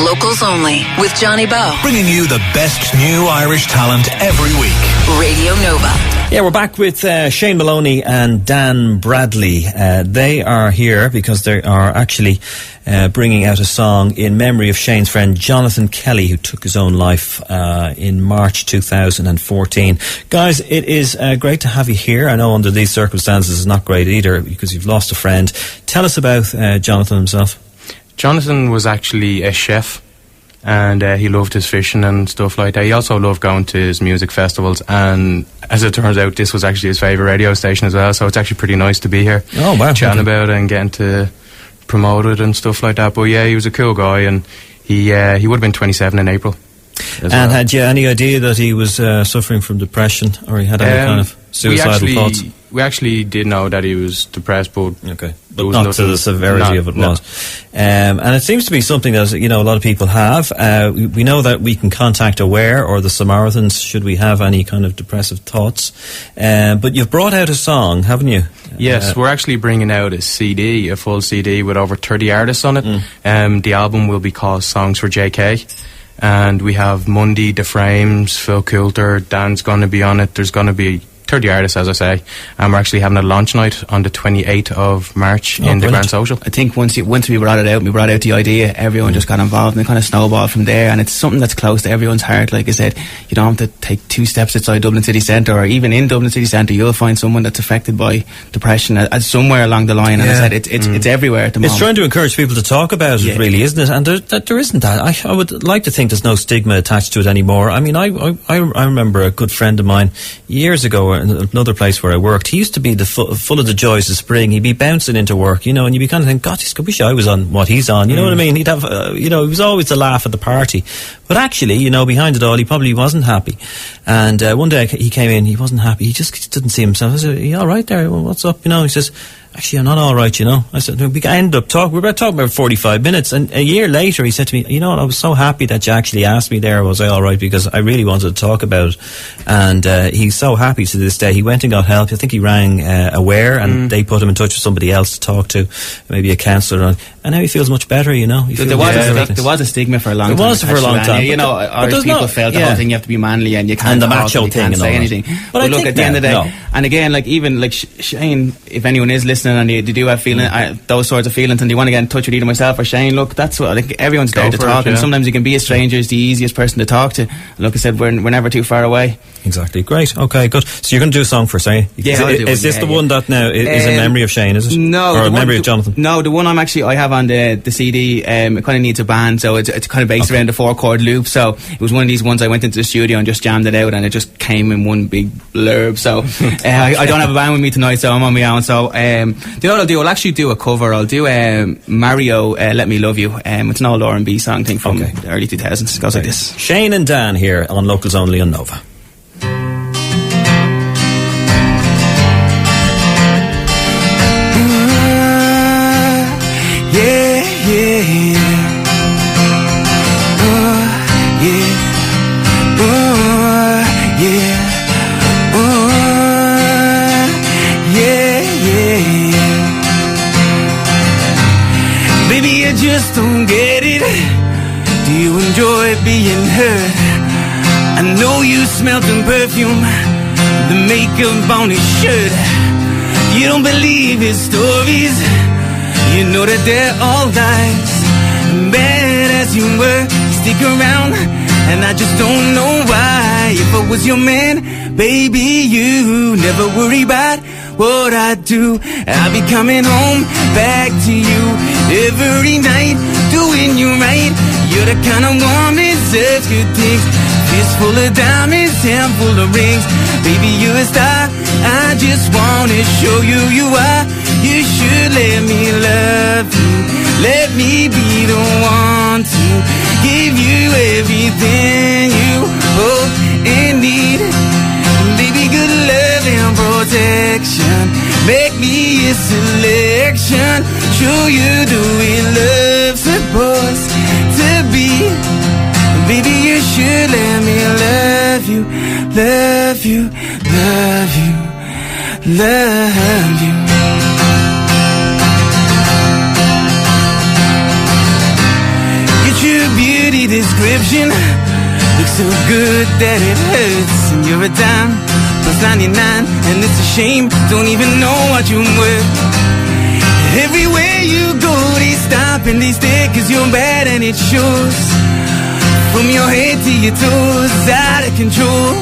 Locals Only with Johnny Bowe. Bringing you the best new Irish talent every week. Radio Nova. Yeah, we're back with Shane Maloney and Dan Bradley. They are here because they are actually bringing out a song in memory of Shane's friend Jonathan Kelly, who took his own life in March 2014. Guys, it is great to have you here. I know under these circumstances it's not great either because you've lost a friend. Tell us about Jonathan himself. Jonathan was actually a chef, and he loved his fishing and stuff like that. He also loved going to his music festivals, and as it turns out, this was actually his favourite radio station as well, so it's actually pretty nice to be here. Oh, wow. Chatting about it and getting to promote it and stuff like that. But yeah, he was a cool guy, and he would have been 27 in April. And well. Had you any idea that he was suffering from depression, or he had any kind of suicidal thoughts? We actually did know that he was depressed, but not to the severity of it was. And it seems to be something that a lot of people have. We know that we can contact Aware or the Samaritans should we have any kind of depressive thoughts. But you've brought out a song, haven't you? Yes, we're actually bringing out a CD, a full CD with over 30 artists on it. The album will be called Songs for JK. And we have Mundy, The Frames, Phil Coulter, Dan's going to be on it. There's going to be 30 artists, as I say, and we're actually having a launch night on the 28th of March in the Grand Social. I think once we brought it out, we brought out the idea, everyone just got involved and it kind of snowballed from there, and it's something that's close to everyone's heart. Like I said, you don't have to take 2 steps outside Dublin City Centre, or even in Dublin City Centre you'll find someone that's affected by depression as somewhere along the line, and I said it's everywhere at the moment. It's trying to encourage people to talk about it, really, isn't it? And there isn't that. I would like to think there's no stigma attached to it anymore. I mean, I remember a good friend of mine years ago in another place where I worked. He used to be full of the joys of spring. He'd be bouncing into work, and you'd be kind of thinking, God, I wish I was on what he's on. You know what I mean? He'd have, he was always a laugh at the party. But actually, behind it all, he probably wasn't happy. And one day he came in, he wasn't happy. He just didn't see himself. I said, "Are you all right there? Well, what's up?" He says, "Actually, I'm not all right, I said, we ended up talking. We were talking about 45 minutes. And a year later, he said to me, I was so happy that you actually asked me there, was I all right? Because I really wanted to talk about it. And he's so happy to this day. He went and got help. I think he rang Aware, and they put him in touch with somebody else to talk to, maybe a counsellor. And now he feels much better, There was a stigma for a long time. There was for a long time. Irish people felt the whole thing, you have to be manly and you can't and the macho thing and say anything. But look, at the end of the day, and again, even Shane, if anyone is listening and they do have those sorts of feelings and they want to get in touch with either myself or Shane, look, that's what everyone's there to talk, and sometimes you can be a stranger is the easiest person to talk to. And like I said, we're never too far away. Exactly. Great. Okay, good. So you're going to do a song for Shane? Yeah, is this the one that now is in memory of Shane, is it? No. Or in memory of Jonathan? No, the one I have on the CD, it kind of needs a band, so it's kind of based around the 4-chord loop, so it was one of these ones I went into the studio and just jammed it out and it just came in one big blurb, so I don't have a band with me tonight, so I'm on my own. So you know what I'll do? I'll actually do a cover. I'll do Mario, Let Me Love You. It's an old R&B song thing from the early 2000s. It goes like this. Shane and Dan here on Locals Only on Nova. Just don't get it. Do you enjoy being hurt? I know you smelled the perfume, the makeup on his shirt. You don't believe his stories. You know that they're all lies. Bad as you were, stick around, and I just don't know why. If I was your man, baby, you never worry about what I do. I'll be coming home back to you every night, doing you right. You're the kind of woman says good things. Fist full of diamonds, hand full of rings. Baby, you're a star. I just wanna show you you are. You should let me love you. Let me be the one to give you everything you hope and need. Baby, good love and protection. Make me a selection. Show you the way love's supposed to be. Baby, you should let me love you, love you, love you, love you. You your beauty description looks so good that it hurts. And you're a dime plus 99, and it's a shame, don't even know what you're worth. Everywhere you go, they stop and they stare, 'cause you're bad and it shows. From your head to your toes, out of control.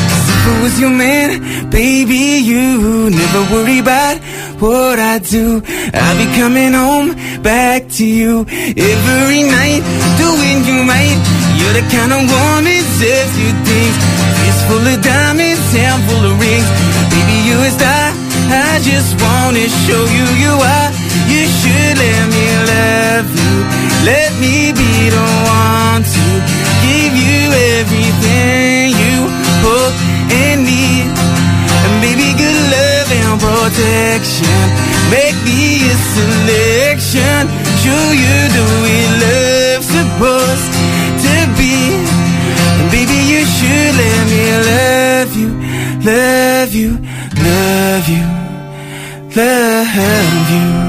'Cause if I was your man, baby, you never worry about what I do. I'll be coming home back to you every night, doing you right. You're the kind of woman that says you things. Fist full of diamonds, hand full of rings. Baby, you a star, I just wanna show you you are. You should let me love you. Let me be the one to give you everything you hope and need. And baby, good love and protection. Make me a selection. Show you the way love's supposed to be. And baby, you should let me love you, love you, love you, love you.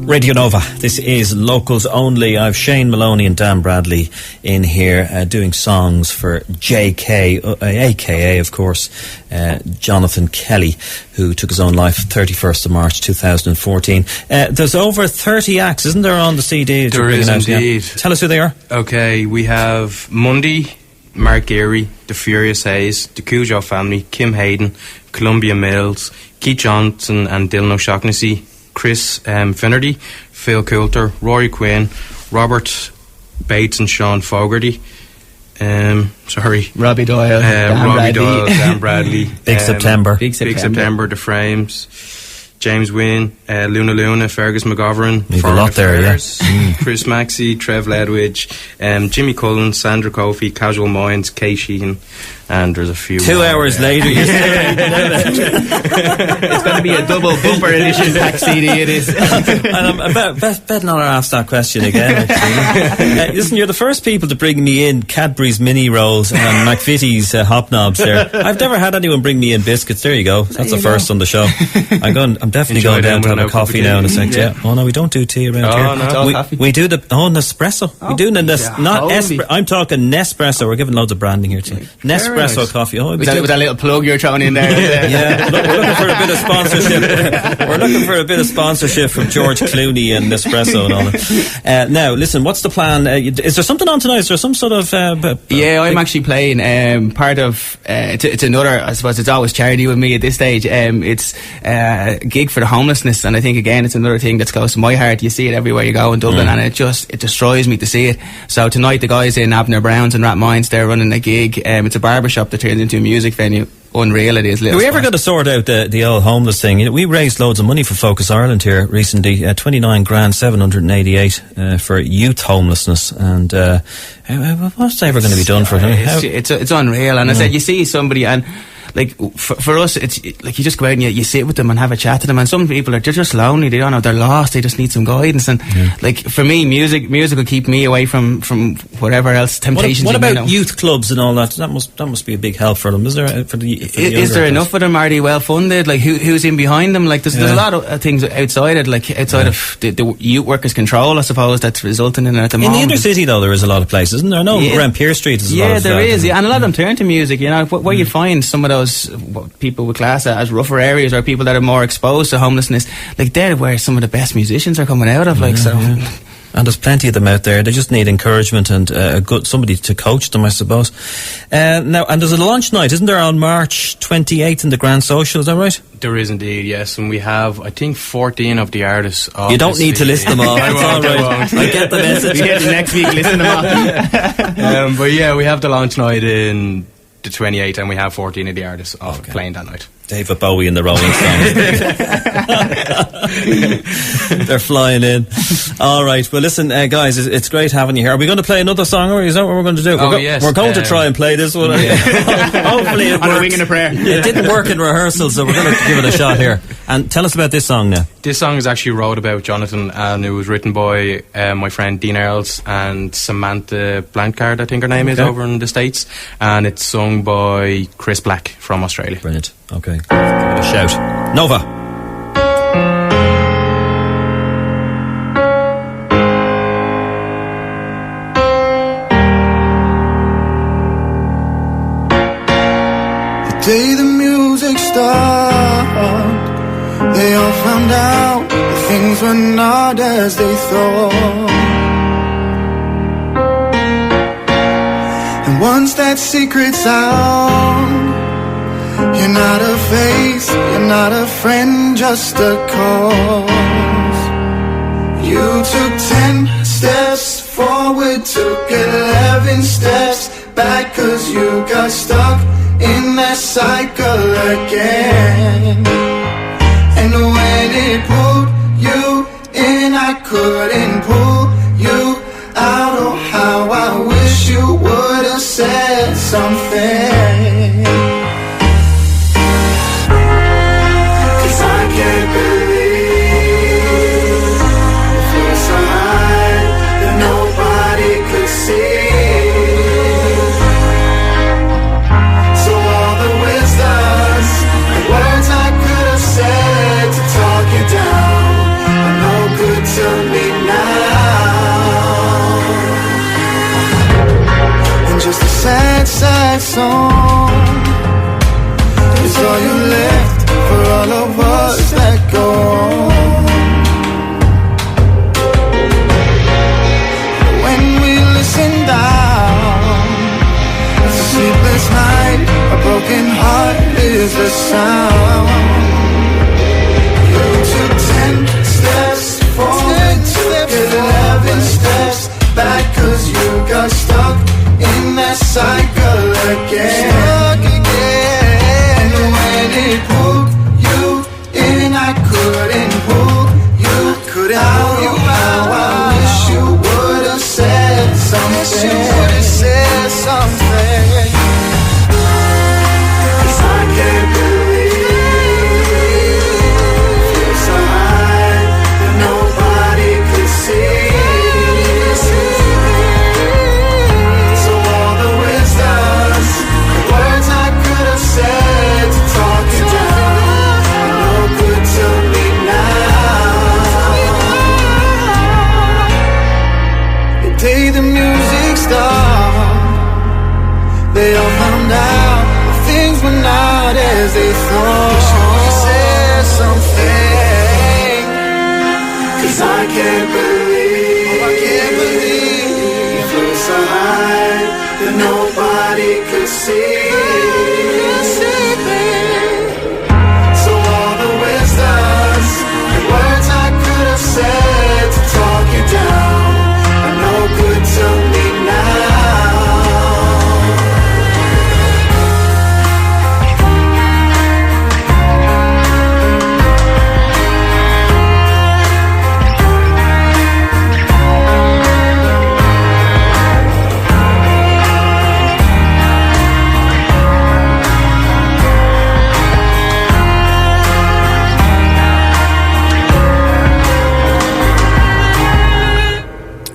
Radio Nova, this is Locals Only. I've Shane Maloney and Dan Bradley in here doing songs for JK, aka, of course, Jonathan Kelly, who took his own life 31st of March 2014. There's over 30 acts, isn't there, on the CD? There is indeed. Tell us who they are. Okay, we have Mundy, Mark Geary, The Furious Hayes, The Cujo Family, Kim Hayden, Columbia Mills, Keith Johnson and Dylan O'Shaughnessy, Chris Finnerty, Phil Coulter, Rory Quinn, Robert Bates and Sean Fogarty. Robbie Doyle, Dan Bradley, Big September, The Frames, James Wynne, Luna, Fergus McGovern, you've a lot there, yeah. Chris Maxey, Trev Ledwidge, Jimmy Cullen, Sandra Kofi, Casual Minds, Kay Sheehan, and there's a few 2 more, hours later you're still it's going to be a double bumper edition pack CD, it is. And I'm bet not ask that question again, actually. Listen, you're the first people to bring me in Cadbury's mini rolls and McVitie's hobnobs there. I've never had anyone bring me in biscuits. There you go. That's the first on the show. I'm definitely going down to have a coffee now in a sec. Yeah. Oh no, we don't do tea around here. No. We do the Nespresso. We do the not espresso. I'm talking Nespresso. We're giving loads of branding here too. Nespresso coffee. Oh, with that little plug you're throwing in there. Yeah, we're looking for a bit of sponsorship. We're looking for a bit of sponsorship from George Clooney and Nespresso and all that. Now, listen, what's the plan? Is there something on tonight? Is there some sort of... I'm actually playing part of... it's another, I suppose it's always charity with me at this stage. It's a gig for the homelessness, and I think, again, it's another thing that's close to my heart. You see it everywhere you go in Dublin, and it destroys me to see it. So tonight, the guys in Abner Brown's and Rathmines, they're running a gig. It's a barbershop that turns into a music venue. Unreal it is. Are we ever going to sort out the old homeless thing? You know, we raised loads of money for Focus Ireland here recently, 29 grand 788 for youth homelessness, and what's ever going to be done for them? It's unreal, and I said, you see somebody, and like for us, it's like you just go out and you sit with them and have a chat to them, and some people they're just lonely, they don't know, they're lost, they just need some guidance, and like for me, music will keep me away from whatever else temptations. What about youth clubs and all that? That must be a big help for them. Is there is there enough of them? Are they well funded? Like who's in behind them? Like there's a lot of things outside of the youth workers' control, I suppose, that's resulting in it at the moment. In the inner city though, there is a lot of places, isn't there? I know around Pier Street is a lot of there is, and a lot of them turn to music, you know, where you find some of those people with class as rougher areas, or people that are more exposed to homelessness, like they're where some of the best musicians are coming out of, like And there's plenty of them out there. They just need encouragement and somebody to coach them, I suppose. Now, and there's a launch night, isn't there, on March 28th in the Grand Social? Is that right? There is indeed, yes. And we have, I think, 14 of the artists. You don't need to list them all. That's all right. I get the message. We get the next week, listen to them all. But yeah, we have the launch night in the 28th, and we have 14 of the artists playing that night. David Bowie and the Rolling Stones. They're flying in. All right. Well, listen, guys, it's great having you here. Are we going to play another song, or is that what we're going to do? Yes. We're going to try and play this one. Hopefully it works. On a wing and a prayer. It didn't work in rehearsal, so we're going to give it a shot here. And tell us about this song now. This song is actually wrote about Jonathan, and it was written by my friend Dean Earls and Samantha Blancard, I think her name is, over in the States. And it's sung by Chris Black from Australia. Brilliant. Okay. Give it a shout. Nova. day the music stopped, they all found out that things were not as they thought. And once that secret's out, you're not a face, you're not a friend, just a cause. You took 10 steps forward, took 11 steps back, 'cause you got stuck in that cycle again. And when it pulled you in, I couldn't pull you out. Oh, how I wish you would have said something. 'Cause I can't believe it feels so high that nobody could see. So all the wisdoms and words I could have said to talk you down are no good to me now. And just a sad, sad song is all you left for all of us that go on. When we listen down, it's a sleepless night, a broken heart is the sound. You took 10 steps forward, took 11 steps back, 'cause you got stuck in that cycle again. And when it pulled you in, I couldn't pull you out. How I wish you would have said something. 'Cause I can't believe it feels so high that nobody could see. So all the wisdoms, the words I could have said to talk you down are no good to me now. The day the music stopped, they all found out that things were not as they thought. You said something. 'Cause I can't believe you flew so high that nobody could see. So all the wisdoms and words I could have said to talk you down are no good to me now.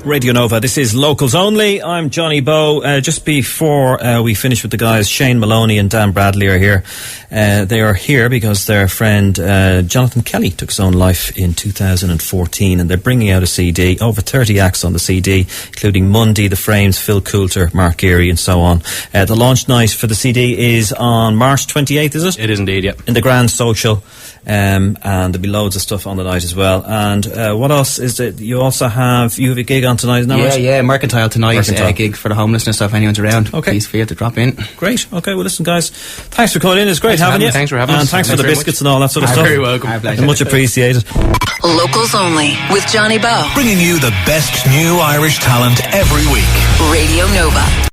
Radio Nova, this is Locals Only. I'm Johnny Bowe. Just before we finish with the guys, Shane Maloney and Dan Bradley are here. They are here because their friend Jonathan Kelly took his own life in 2014, and they're bringing out a CD, over 30 acts on the CD, including Mundy, The Frames, Phil Coulter, Mark Geary and so on. The launch night for the CD is on March 28th, is it? It is indeed, yeah. In the Grand Social. And there'll be loads of stuff on the night as well. And what else is it? You have a gig on tonight, isn't that right? Yeah, Mercantile tonight, gig for the homelessness, so if anyone's around, please feel to drop in. Great. Okay, well listen guys, thanks for coming in, it's great having you. Thanks for having us. And thanks for the biscuits and all that sort of stuff. You're very welcome. Much appreciated. Locals Only with Johnny Bowe. Bringing you the best new Irish talent every week. Radio Nova.